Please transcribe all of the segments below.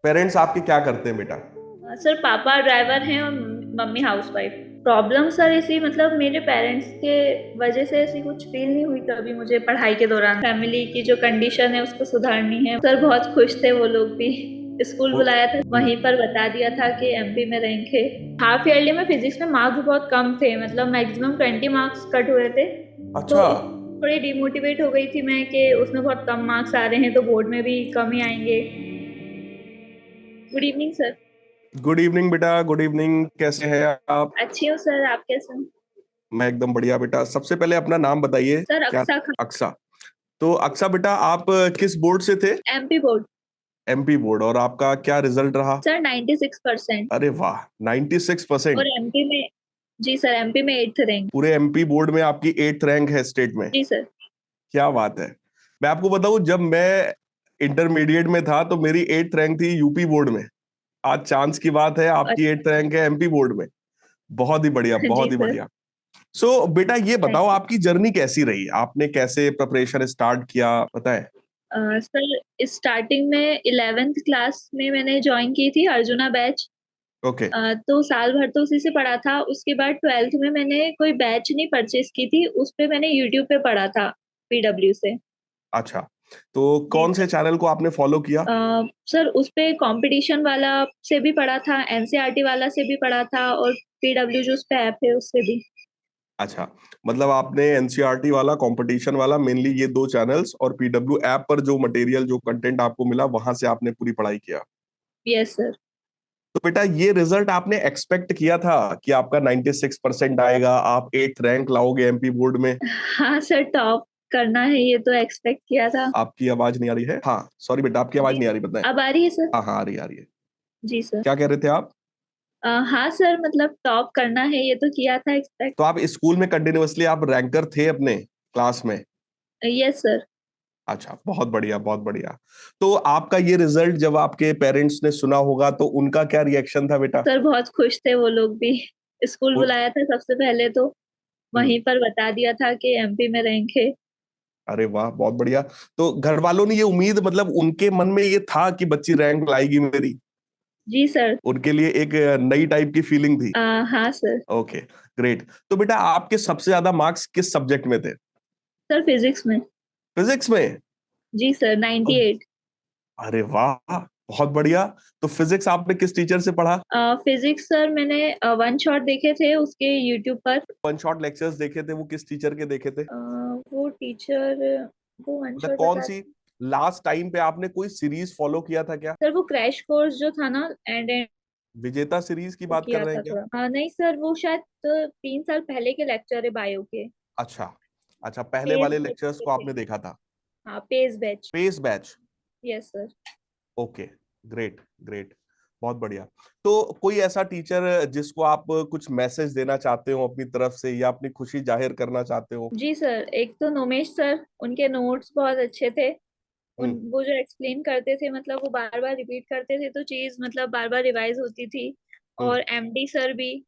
Parents आपके क्या करते हैं बेटा? सर पापा ड्राइवर हैं और मम्मी हाउसवाइफ। प्रॉब्लम सर इसी मतलब मेरे पेरेंट्स के वजह से ऐसी कुछ फील नहीं हुई कभी मुझे पढ़ाई के दौरान। फैमिली की जो कंडीशन है उसको सुधारनी है। सर बहुत खुश थे वो लोग भी। स्कूल वो- बुलाया था वहीं पर बता दिया था कि एमपी में रैंक है। हाफ ईयरली में फिजिक्स में मार्क्स बहुत कम थे, मतलब मैक्सिमम 20 मार्क्स कट हुए थे। तो अच्छा। थोड़ी डिमोटिवेट हो गई थी मैं कि उसमें बहुत कम मार्क्स आ रहे हैं तो बोर्ड में भी कम ही आएंगे। Good evening sir. Good evening बेटा, गुड इवनिंग। कैसे हैं आप? अच्छी हो सर, आप कैसे हैं? मैं एकदम बढ़िया बेटा। सबसे पहले अपना नाम बताइए। सर क्या? अक्सा खान। अक्सा। तो अक्सा बेटा, आप किस बोर्ड से थे? MP board. MP board. और आपका क्या रिजल्ट रहा? सर 96%। अरे वाह, और 96%। एमपी में, जी सर एमपी में 8th रैंक। पूरे एमपी बोर्ड में आपकी 8th रैंक है स्टेट में। जी सर। क्या बात है। मैं आपको बताऊं, जब मैं इंटरमीडिएट में था तो मेरी 8th रैंक थी यूपी बोर्ड में। आज चांस की बात है, आपकी 8th रैंक है एमपी बोर्ड में। बहुत ही बढ़िया, जी बहुत ही सर। बढ़िया। सो बेटा, ये बताओ थैंक यू। आपकी जर्नी कैसी रही? आपने कैसे प्रिपरेशन स्टार्ट किया, बताएं। सर स्टार्टिंग में 11th क्लास में मैंने ज्वाइन की थी अर्जुना बैच। ओके। तो साल भर तो उसी से पढ़ा था। उसके बाद 12th में मैंने कोई बैच नहीं परचेज की थी, उस पे मैंने यूट्यूब पे पढ़ा था, पीडब्ल्यू से। अच्छा, तो जी कौन से सर। चैनल को आपने फॉलो किया? सर उस पे कंपटीशन वाला से भी पढ़ा था, एनसीईआरटी वाला से भी पढ़ा था, और पीडब्ल्यू जो उस पे ऐप है उससे भी। अच्छा, मतलब आपने एनसीईआरटी वाला, कंपटीशन वाला, मेनली ये दो चैनल्स, और पीडब्ल्यू ऐप पर जो मटेरियल, जो कंटेंट आपको मिला, वहां से आपने पूरी पढ़ाई किया। Yes sir. तो बेटा, ये रिजल्ट आपने एक्सपेक्ट किया था कि आपका 96% आएगा, आप 8th रैंक लाओगे एमपी बोर्ड में? हाँ सर, टॉप करना है ये तो एक्सपेक्ट किया था। आपकी आवाज नहीं आ रही है। हाँ, सॉरी बेटा, आपकी आवाज जी नहीं आ सर। रही, बताएं। अब आ रही है सर? हाँ हाँ, आ रही है, आ रही है। जी सर। क्या कह रहे थे आप? हाँ सर, मतलब टॉप करना है ये तो किया था एक्सपेक्ट। तो आप स्कूल में कंटिन्यूअसली आप रैंकर थे अपने क्लास में? Yes sir. अच्छा, बहुत बढ़िया, बहुत बढ़िया। तो आपका ये रिजल्ट जब आपके पेरेंट्स ने सुना होगा तो उनका क्या रिएक्शन था बेटा? सर बहुत खुश थे वो लोग भी। स्कूल उन, बुलाया था सबसे पहले तो हम्म। वहीं पर बता दिया था कि एमपी में रैंक है। अरे वाह, बहुत बढ़िया। तो घर वालों ने ये उम्मीद, मतलब उनके मन में ये था कि बच्ची रैंक लाएगी मेरी? जी सर। उनके लिए एक नई टाइप की फीलिंग थी। हाँ सर। Okay, great. तो बेटा, आपके सबसे ज्यादा मार्क्स किस सब्जेक्ट में थे? सर फिजिक्स में। फिजिक्स में? जी सर 98। अरे वाह, बहुत बढ़िया। तो फिजिक्स आपने किस टीचर से पढ़ा? फिजिक्स सर मैंने वन शॉट देखे थे उसके यूट्यूब पर। वन शॉट लेक्चर्स देखे थे, वो किस टीचर के देखे थे? वो टीचर, वो वन मतलब शॉट कौन बता। सी? लास्ट टाइम पे आपने कोई सीरीज फॉलो किया था क्या? सर वो क्रैश कोर्स जो था ना, एंड एंड विजेता सीरीज की वो बात कर किया रहे था हैं क्या? थोड़ा। नहीं सर, वो शायद 3 साल पहले के लेक्चर है बायो के। अच्छा। अच्छा, पहले पेज वाले बैच लेक्चर्स के को थे। आपने देखा था? हाँ page batch. Pace batch. Yes sir. Okay, great, great. बहुत बढ़िया। तो कोई ऐसा टीचर जिसको आप कुछ मैसेज देना चाहते हो अपनी तरफ से, या अपनी खुशी जाहिर करना चाहते हो? जी सर, एक तो नोमेश सर, उनके नोट्स बहुत अच्छे थे। उन हम्म। वो जो एक्सप्लेन करते थे, मतलब वो बार बार रिपीट करते थे तो चीज मतलब बार बार रिवाइज होती थी। हम्म। और एमडी सर भी,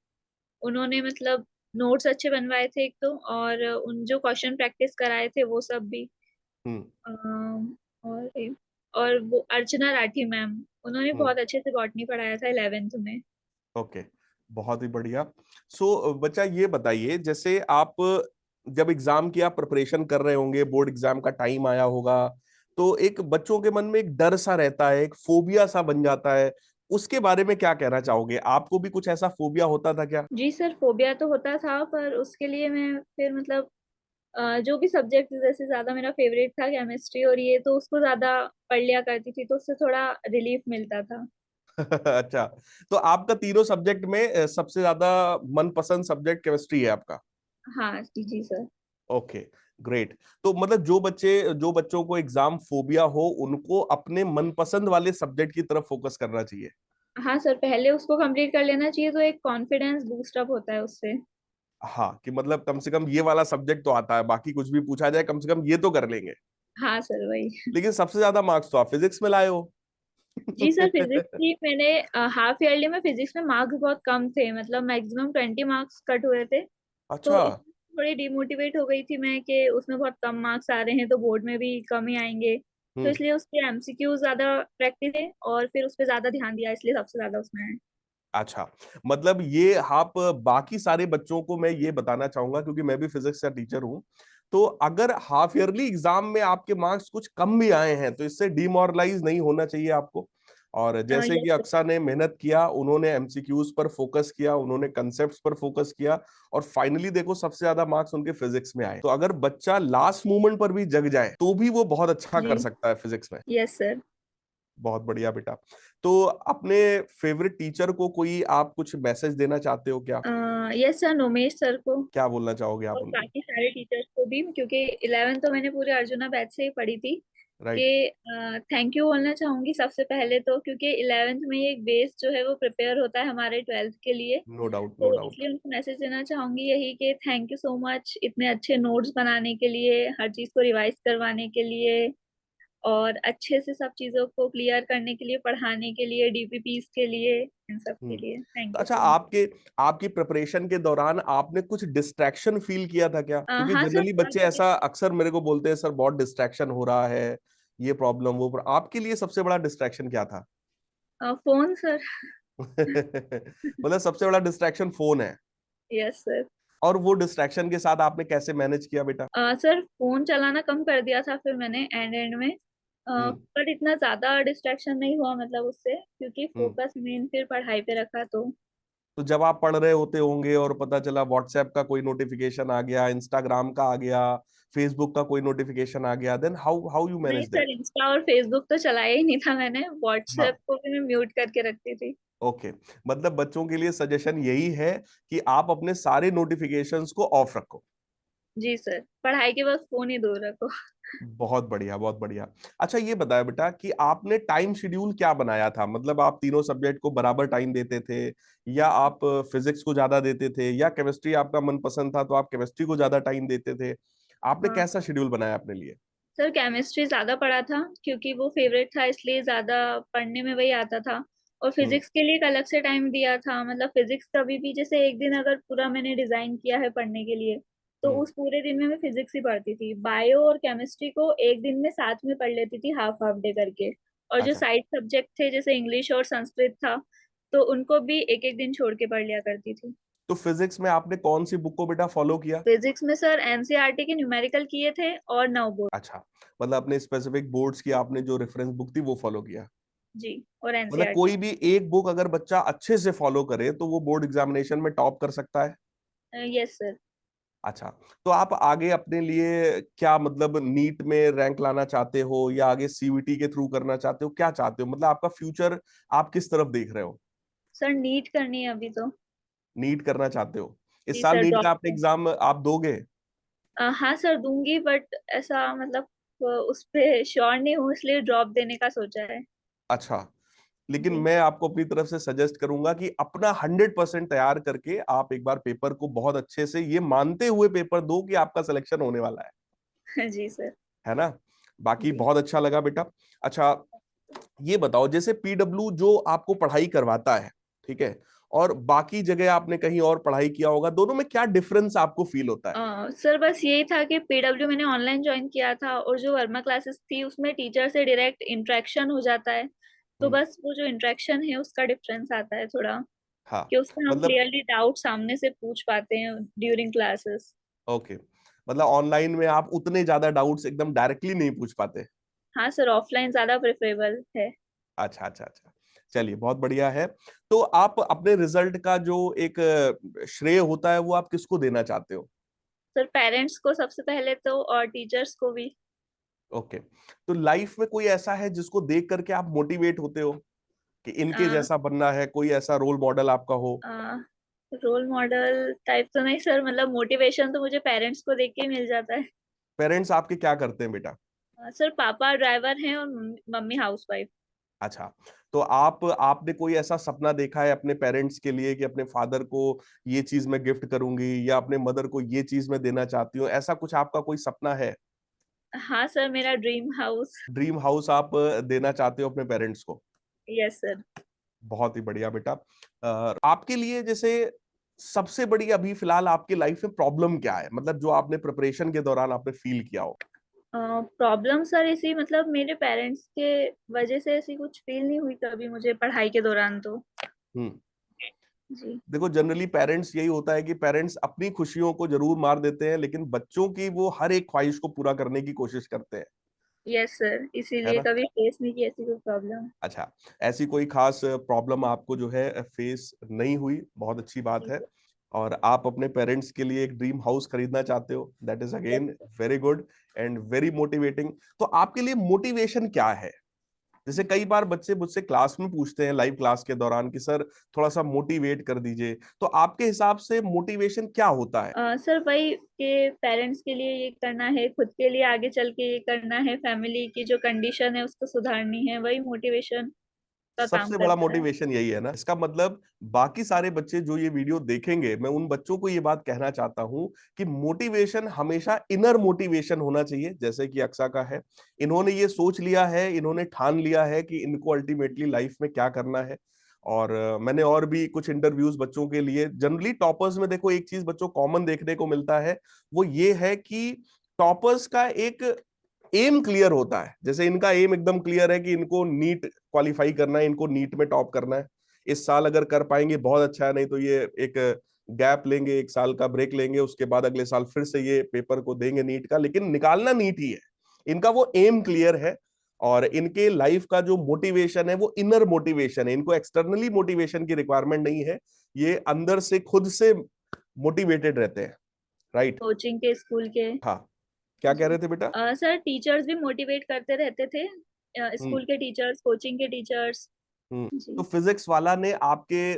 उन्होंने मतलब नोट्स अच्छे बनवाए थे एक तो, और उन जो क्वेश्चन प्रैक्टिस कराए थे वो सब भी। हम्म। और और वो अर्चना राठी मैम, उन्होंने हम्म। बहुत अच्छे से बॉटनी पढ़ाया था 11th में। ओके, बहुत ही बढ़िया। सो बच्चा, ये बताइए, जैसे आप जब एग्जाम की आप प्रिपरेशन कर रहे होंगे, बोर्ड एग्जाम का टाइम आया होगा, तो एक बच्चों के मन में एक डर सा रहता है, एक फोबिया सा बन जाता है। उसके बारे में क्या कहना चाहोगे? आपको भी कुछ ऐसा फोबिया होता था क्या? जी सर, फोबिया तो होता था, पर उसके लिए मैं फिर मतलब जो भी सब्जेक्ट जैसे ज्यादा मेरा फेवरेट था केमिस्ट्री और ये, तो उसको ज्यादा पढ़ लिया करती थी तो उससे थोड़ा रिलीफ मिलता था। अच्छा, तो आपका तीनों सब्जेक्ट में सबसे ज्यादा मनपसंद सब्जेक्ट केमिस्ट्री है आपका? हाँ जी जी सर। Okay, great. तो मतलब जो बच्चों को एग्जाम फोबिया हो, उनको अपने मनपसंद वाले सब्जेक्ट की तरफ फोकस करना चाहिए। हाँ सर, पहले उसको कंप्लीट कर लेना चाहिए तो एक कॉन्फिडेंस बूस्ट अप होता है उससे। हाँ, कि मतलब कम से कम ये वाला सब्जेक्ट तो आता है, बाकी कुछ भी पूछा जाए कम से कम ये तो कर लेंगे। हाँ सर वही। लेकिन सबसे ज्यादा मार्क्स तो आप फिजिक्स में लाए हो। जी सर, फिजिक्स की मैंने हाफ ईयरली में फिजिक्स में मार्क्स बहुत कम थे, मतलब मैक्सिमम 20 मार्क्स कट हुए थे। तो अच्छा। इसमें थोड़ी डिमोटिवेट हो गई थी मैं कि उसमें बहुत कम मार्क्स आ रहे हैं तो बोर्ड में भी कम ही आएंगे। तो हम्म। इसलिए उसके एमसीक्यू ज्यादा प्रैक्टिस है और फिर उस पर ज्यादा ध्यान दिया, इसलिए सबसे ज्यादा उसमें है। अच्छा, मतलब ये आप बाकी सारे बच्चों को मैं ये बताना चाहूंगा, क्योंकि मैं भी फिजिक्स का टीचर हूं, तो अगर हाफ ईयरली एग्जाम में आपके मार्क्स कुछ कम भी आए हैं तो इससे डिमोरलाइज नहीं होना चाहिए आपको। और जैसे कि यस अक्सा ने मेहनत किया, उन्होंने एमसीक्यूज पर फोकस किया, उन्होंने कंसेप्ट्स पर फोकस किया, और फाइनली देखो सबसे ज्यादा मार्क्स उनके फिजिक्स में आए। तो अगर बच्चा लास्ट मोमेंट पर भी जग जाए तो भी वो बहुत अच्छा जी। कर सकता है फिजिक्स में। Yes sir. बहुत बढ़िया बेटा। तो अपने फेवरेट टीचर को कोई आप कुछ मैसेज देना चाहते हो क्या? यस सर, नोमेश सर को क्या बोलना चाहोगे आप और उनको? बाकी सारे टीचर्स को भी, क्योंकि 11th तो मैंने पूरे अर्जुना बैच से ही पढ़ी थी। राइट। कि थैंक यू बोलना चाहूंगी सबसे पहले तो, क्योंकि 11th में ये एक बेस जो है वो प्रिपेयर होता है हमारे 12th के लिए। नो डाउट, नो तो डाउट। इसलिए उनको मैसेज देना चाहूंगी यही कि थैंक यू सो मच इतने अच्छे नोट्स बनाने के लिए, हर चीज को रिवाइज करवाने के लिए, और अच्छे से सब चीजों को क्लियर करने के लिए, पढ़ाने के लिए, डीपीपीस के लिए, इन सब के लिए तो थैंक यू अच्छा, सो मच। आपके आपकी प्रिपरेशन के दौरान आपने कुछ डिस्ट्रैक्शन फील किया था क्या? क्योंकि हाँ सर, जनरली थोड़ा बच्चे बहुत। ऐसा अक्सर मेरे को बोलते हैं, सर बहुत डिस्ट्रैक्शन हो रहा है, ये प्रॉब्लम वो आपके लिए सबसे बड़ा डिस्ट्रैक्शन क्या था? Phone sir. मतलब सबसे बड़ा डिस्ट्रैक्शन फोन है? Yes sir. और वो डिस्ट्रैक्शन के साथ आपने कैसे मैनेज किया बेटा? सर फोन चलाना कम कर दिया था फिर मैंने एंड एंड में। हम्म। पर इतना ज्यादा डिस्ट्रैक्शन नहीं हुआ मतलब उससे, क्योंकि हम्म। फोकस मेन फिर पढ़ाई पे रखा तो। तो जब आप पढ़ रहे होते होंगे और पता चला व्हाट्सएप का कोई नोटिफिकेशन आ गया, इंस्टाग्राम का आ गया, फेसबुक का कोई नोटिफिकेशन आ गया, देन हाउ हाउ यू नहीं मैनेज दैट? सर, इंस्टा और फेसबुक तो चलाया ही नहीं था मैंने, हाँ। व्हाट्सएप को भी मैं म्यूट करके रखती थी। ओके। मतलब बच्चों के लिए सजेशन यही है कि आप अपने सारे नोटिफिकेशंस को ऑफ रखो। जी सर, पढ़ाई के वक्त फोन ही दूर रखो। बहुत बढ़िया, बहुत बढ़िया। अच्छा ये बताया बेटा कि आपने टाइम शेड्यूल क्या बनाया था, मतलब आप तीनों सब्जेक्ट को बराबर टाइम देते थे, या आप फिजिक्स को ज्यादा देते थे, या केमिस्ट्री आपका मनपसंद था तो आप केमिस्ट्री को ज्यादा टाइम देते थे? आपने हाँ कैसा शेड्यूल बनाया अपने लिए? सर, केमिस्ट्री ज्यादा पढ़ा था क्योंकि वो फेवरेट था, इसलिए ज्यादा पढ़ने में वही आता था। और हम्म। फिजिक्स के लिए एक अलग से टाइम दिया था, मतलब फिजिक्स कभी भी जैसे एक दिन अगर पूरा मैंने डिजाइन किया है पढ़ने के लिए, तो हम्म। उस पूरे दिन में मैं फिजिक्स ही पढ़ती थी। बायो और केमिस्ट्री को एक दिन में साथ में पढ़ लेती थी, हाफ हाफ डे करके। और जो अच्छा, साइड सब्जेक्ट थे जैसे इंग्लिश और संस्कृत था, तो उनको भी एक एक दिन छोड़ के पढ़ लिया करती थी। तो फिजिक्स में आपने कौन सी बुक को बेटा फॉलो किया? फिजिक्स में सर एनसीईआरटी के न्यूमेरिकल किए थे और नवबोध। अच्छा, मतलब अपने स्पेसिफिक बोर्ड्स की आपने जो रेफरेंस बुक थी वो फॉलो किया। जी, और मतलब एनसीईआरटी। कोई भी एक बुक अगर बच्चा अच्छे से फॉलो करे तो वो बोर्ड एग्जामिनेशन में टॉप कर सकता है? Yes sir. अच्छा। तो आप आगे अपने लिए क्या, मतलब नीट में रैंक लाना चाहते हो, या आगे सीयूईटी के थ्रू करना चाहते हो, क्या चाहते हो, मतलब आपका फ्यूचर आप किस तरफ देख रहे हो? सर नीट करनी है अभी तो। नीट करना चाहते हो? इस जी साल सर, नीट का आपने डॉक्टर। एग्जाम आप दोगे? हाँ सर, दूंगी, बट ऐसा मतलब उस पे श्योर नहीं हूँ, इसलिए ड्रॉप देने का सोचा है। अच्छा। लेकिन जी। मैं आपको अपनी तरफ से सजेस्ट करूंगा कि अपना 100% तैयार करके आप एक बार पेपर को बहुत अच्छे से ये मानते हुए पेपर दो कि आपका सिलेक्शन होने वाला जी सर। है ना? बाकी जी। बहुत अच्छा लगा बेटा। अच्छा, ये बताओ जैसे पीडब्ल्यू जो आपको पढ़ाई करवाता है, ठीक है, और बाकी जगह आपने कहीं और पढ़ाई किया होगा, दोनों में क्या डिफरेंस आपको फील होता है? सर बस यही था कि पीडब्ल्यू मैंने ऑनलाइन ज्वाइन किया था, और जो वर्मा क्लासेस थी उसमें टीचर से डायरेक्ट इंटरेक्शन हो जाता है। तो हम्म। बस वो जो इंटरेक्शन है उसका डिफरेंस आता है थोड़ा, हाँ। कि उसमें हम मतलब क्लियरली डाउट सामने से पूछ पाते हैं ड्यूरिंग क्लासेस। ओके, मतलब ऑनलाइन में आप उतने ज्यादा डाउट्स एकदम डायरेक्टली नहीं पूछ पाते? हाँ सर, ऑफलाइन ज्यादा प्रेफरेबल है। अच्छा, अच्छा, अच्छा। चलिए, बहुत बढ़िया है। तो आप अपने रिजल्ट का जो एक श्रेय होता है वो आप किसको देना चाहते हो? सर पेरेंट्स को सबसे पहले तो, और टीचर्स को भी। ओके। तो लाइफ में कोई ऐसा है जिसको देख करके आप मोटिवेट होते हो कि इनके जैसा बनना है, कोई ऐसा रोल मॉडल आपका हो? रोल मॉडल टाइप तो नहीं सर, मतलब मोटिवेशन तो मुझे पेरेंट्स को देख के ही मिल जाता है। पेरेंट्स आपके क्या करते हैं बेटा? सर पापा ड्राइवर हैं और मम्मी हाउस वाइफ। अच्छा। तो आपने कोई ऐसा सपना देखा है अपने पेरेंट्स के लिए कि अपने फादर को ये चीज मैं गिफ्ट करूंगी, या अपने मदर को ये चीज मैं देना चाहती हूँ, ऐसा कुछ आपका कोई सपना है? हाँ सर, मेरा ड्रीम हाउस। ड्रीम हाउस आप देना चाहते हो अपने पेरेंट्स को? Yes sir. बहुत ही बढ़िया बेटा। आपके लिए जैसे सबसे बड़ी अभी फिलहाल आपकी लाइफ में प्रॉब्लम क्या है, मतलब जो आपने प्रिपरेशन के दौरान आपने फील किया हो? प्रॉब्लम सर इसी मतलब मेरे पेरेंट्स के वजह से ऐसी कुछ फील नहीं हुई कभी मुझे पढ़ाई के दौरान तो। हम्म। जी। देखो जनरली पेरेंट्स यही होता है कि पेरेंट्स अपनी खुशियों को जरूर मार देते हैं, लेकिन बच्चों की वो हर एक ख्वाहिश को पूरा करने की कोशिश करते हैं। यस सर, है इसीलिए ना? कभी फेस नहीं की ऐसी कोई प्रॉब्लम। अच्छा, ऐसी कोई खास प्रॉब्लम आपको जो है फेस नहीं हुई, बहुत अच्छी बात जी है। सर। और आप अपने पेरेंट्स के लिए एक ड्रीम हाउस खरीदना चाहते हो, that is yes again sir. Very good and very motivating. तो आपके लिए मोटिवेशन क्या है? जैसे कई बार बच्चे मुझसे क्लास में पूछते हैं लाइव क्लास के दौरान कि सर थोड़ा सा मोटिवेट कर दीजिए, तो आपके हिसाब से मोटिवेशन क्या होता है? सर वही कि पेरेंट्स के लिए ये करना है, खुद के लिए आगे चल के ये करना है, फैमिली की जो कंडीशन है उसको सुधारनी है, वही मोटिवेशन का काम सबसे बड़ा करता है। मोटिवेशन यही है ना। इसका मतलब बाकी सारे बच्चे जो ये वीडियो देखेंगे, मैं उन बच्चों को ये बात कहना चाहता हूं कि मोटिवेशन हमेशा इनर मोटिवेशन होना चाहिए, जैसे कि अक्सा का है। इन्होंने ये सोच लिया है, इन्होंने ठान लिया है कि इनको अल्टीमेटली लाइफ में क्या करना है। और मैंने और भी कुछ इंटरव्यूज बच्चों के लिए, जनरली टॉपर्स में देखो एक चीज बच्चों कॉमन देखने को मिलता है, वो ये है कि टॉपर्स का एक एम क्लियर होता है। जैसे इनका एम एकदम क्लियर है कि इनको नीट क्वालिफाई करना है, इनको नीट में टॉप करना है। इस साल अगर कर पाएंगे बहुत अच्छा है, नहीं तो ये एक गैप लेंगे, एक साल का ब्रेक लेंगे, उसके बाद अगले साल फिर से ये पेपर को देंगे नीट का, लेकिन निकालना नीट ही है। इनका वो एम क्लियर है। और इनके लाइफ का जो मोटिवेशन है वो इनर मोटिवेशन है, इनको एक्सटर्नली मोटिवेशन की रिक्वायरमेंट नहीं है। ये अंदर से खुद से मोटिवेटेड रहते हैं। राइट? कोचिंग के, स्कूल के। हाँ, क्या कह जी। रहे थे बेटा? सर टीचर्स भी मोटिवेट करते रहते थे, हम्म। स्कूल के टीचर्स, कोचिंग के टीचर्स। तो जी। फिजिक्स वाला ने आपके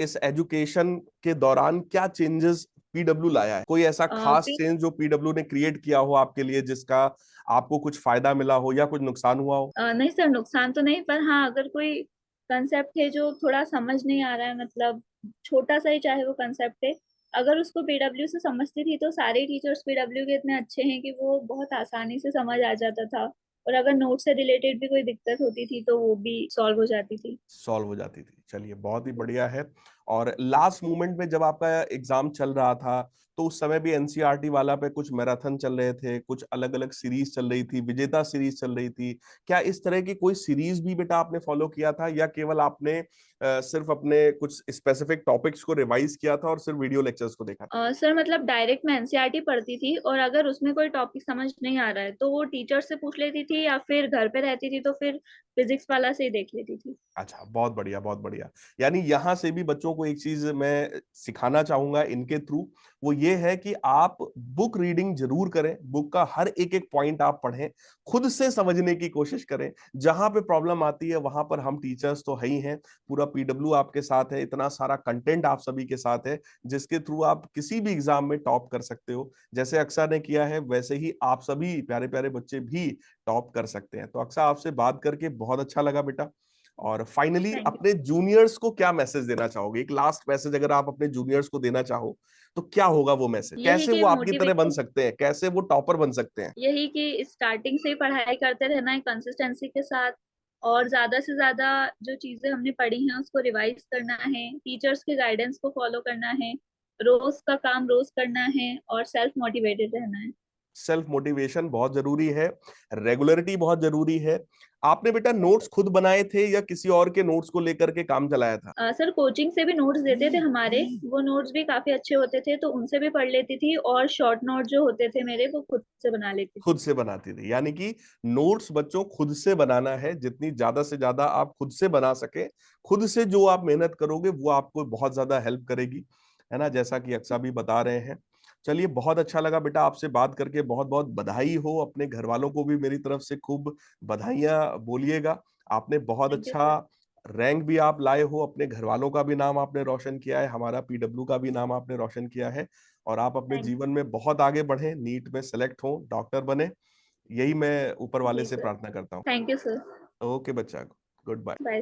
इस एजुकेशन के दौरान क्या चेंजेस पीडब्ल्यू लाया है? कोई ऐसा खास फिर चेंज जो पीडब्ल्यू ने क्रिएट किया हो आपके लिए, जिसका आपको कुछ फायदा मिला हो या कुछ नुकसान हुआ हो? नहीं सर, नुकसान तो नहीं, पर हाँ अगर कोई कंसेप्ट है जो थोड़ा समझ नहीं आ रहा है, मतलब छोटा सा ही चाहे वो कंसेप्ट है, अगर उसको पीडब्ल्यू से समझती थी तो सारे टीचर्स पीडब्ल्यू के इतने अच्छे हैं कि वो बहुत आसानी से समझ आ जाता था। और अगर नोट से रिलेटेड भी कोई दिक्कत होती थी तो वो भी सॉल्व हो जाती थी। सॉल्व हो जाती थी। चलिए बहुत ही बढ़िया है। और लास्ट मोमेंट में जब आपका एग्जाम चल रहा था, तो उस समय भी एनसीईआरटी वाला पे कुछ मैराथन चल रहे थे, कुछ अलग अलग सीरीज चल रही थी, विजेता सीरीज चल रही थी। क्या इस तरह की कोई सीरीज भी बेटा आपने फॉलो किया था, या केवल आपने सिर्फ अपने कुछ स्पेसिफिक टॉपिक्स को रिवाइज किया था और सिर्फ वीडियो लेक्चर्स को देखा था? सर मतलब डायरेक्ट मैं एनसीईआरटी पढ़ती थी, और अगर उसमें कोई टॉपिक समझ नहीं आ रहा है तो वो टीचर से पूछ लेती थी, या फिर घर पे रहती थी तो फिर फिजिक्स वाला से ही देख लेती थी। अच्छा, बहुत बढ़िया बहुत बढ़िया। यानी यहां से भी बच्चों को एक चीज मैं सिखाना चाहूंगा इनके थ्रू, वो ये है कि आप बुक रीडिंग जरूर करें, बुक का हर एक एक पॉइंट आप पढ़ें, खुद से समझने की कोशिश करें। जहां पे प्रॉब्लम आती है वहां पर हम टीचर्स तो है ही हैं, पूरा पीडब्ल्यू आपके साथ है, इतना सारा कंटेंट आप सभी के साथ है, जिसके थ्रू आप किसी भी एग्जाम में टॉप कर सकते हो। जैसे अक्सा ने किया है, वैसे ही आप सभी प्यारे प्यारे बच्चे भी टॉप कर सकते हैं। तो अक्सा, आपसे बात करके बहुत अच्छा लगा बेटा। और फाइनली थैंक यू। अपने जूनियर्स को क्या मैसेज देना चाहोगे? एक लास्ट मैसेज अगर आप अपने जूनियर्स को देना चाहो, तो क्या होगा वो मैसेज? यही कैसे कि वो आपकी तरह बन मोटिवेशन, सकते हैं, कैसे वो टॉपर बन सकते हैं? यही कि स्टार्टिंग से ही पढ़ाई करते रहना है कंसिस्टेंसी के साथ, और ज्यादा से ज्यादा जो चीजें हमने पढ़ी हैं उसको रिवाइज करना है, टीचर्स के गाइडेंस को फॉलो करना है, रोज का काम रोज करना है, और सेल्फ मोटिवेटेड रहना है। सेल्फ मोटिवेशन बहुत जरूरी है, रेगुलरिटी बहुत जरूरी है। आपने बेटा नोट्स खुद बनाए थे या किसी और के नोट्स को लेकर के काम चलाया था? सर कोचिंग से भी नोट्स देते थे हमारे, वो नोट्स भी काफी अच्छे होते थे तो उनसे भी पढ़ लेती थी, और शॉर्ट नोट जो होते थे मेरे वो खुद से बना लेती खुद थी। से बनाती थी, यानी कि नोट्स बच्चों खुद से बनाना है। जितनी ज्यादा से ज्यादा आप खुद से बना सके, खुद से जो आप मेहनत करोगे वो आपको बहुत ज्यादा हेल्प करेगी, है ना, जैसा कि अक्सा भी बता रहे हैं। चलिए बहुत अच्छा लगा बेटा आपसे बात करके, बहुत बहुत बधाई हो। अपने घर वालों को भी मेरी तरफ से खूब बधाइयां बोलिएगा। आपने बहुत थैंक यू अच्छा सर। रैंक भी आप लाए हो, अपने घर वालों का भी नाम आपने रोशन किया है, हमारा पीडब्ल्यू का भी नाम आपने रोशन किया है। और आप अपने थैंक जीवन में बहुत आगे बढ़े, नीट में सेलेक्ट हो, डॉक्टर बने, यही मैं ऊपर वाले जी से सर। प्रार्थना करता हूँ। Thank you sir. ओके बच्चा, गुड बाय। बाय।